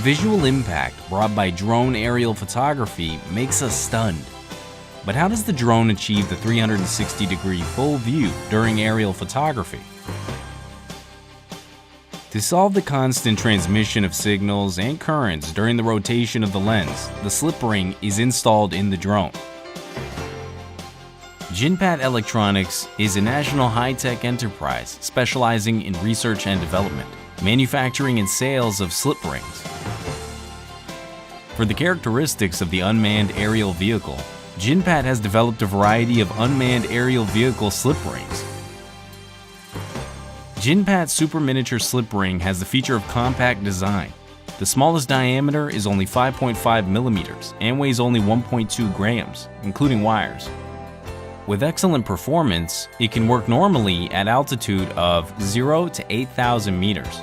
visual impact brought by drone aerial photography makes us stunned. But how does the drone achieve the 360-degree full view during aerial photography? To solve the constant transmission of signals and currents during the rotation of the lens, the slip ring is installed in the drone. JINPAT Electronics is a national high-tech enterprise specializing in research and development, manufacturing and sales of slip rings. For the characteristics of the unmanned aerial vehicle, JINPAT has developed a variety of unmanned aerial vehicle slip rings. JINPAT's super miniature slip ring has the feature of compact design. The smallest diameter is only 5.5 millimeters and weighs only 1.2 grams, including wires. With excellent performance, it can work normally at altitude of 0 to 8,000 meters.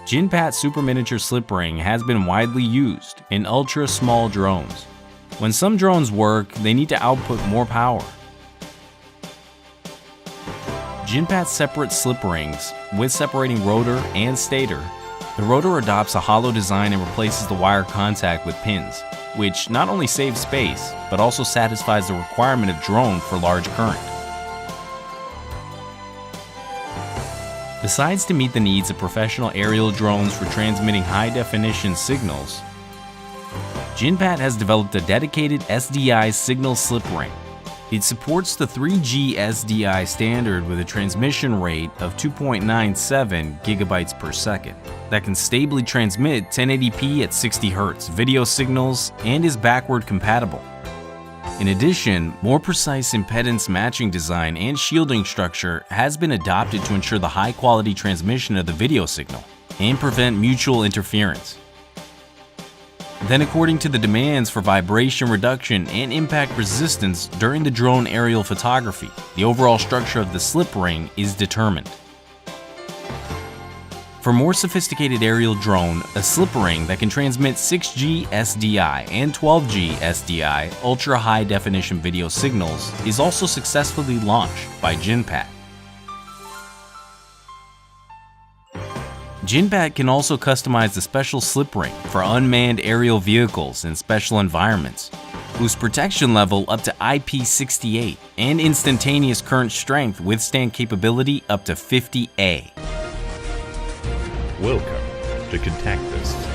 JINPAT's super miniature slip ring has been widely used in ultra-small drones. When some drones work, they need to output more power. JINPAT's separate slip rings, with separating rotor and stator. The rotor adopts a hollow design and replaces the wire contact with pins, which not only saves space, but also satisfies the requirement of drone for large current. Besides to meet the needs of professional aerial drones for transmitting high-definition signals, JINPAT has developed a dedicated SDI signal slip ring. It supports the 3G SDI standard with a transmission rate of 2.97 gigabytes per second that can stably transmit 1080p at 60 Hz video signals and is backward compatible. In addition, more precise impedance matching design and shielding structure has been adopted to ensure the high-quality transmission of the video signal and prevent mutual interference. Then, according to the demands for vibration reduction and impact resistance during the drone aerial photography, the overall structure of the slip ring is determined. For more sophisticated aerial drone, a slip ring that can transmit 6G SDI and 12G SDI ultra-high definition video signals is also successfully launched by JINPAT. JINPAT can also customize the special slip ring for unmanned aerial vehicles in special environments, whose protection level up to IP68 and instantaneous current strength withstand capability up to 50A. Welcome to Contact Us.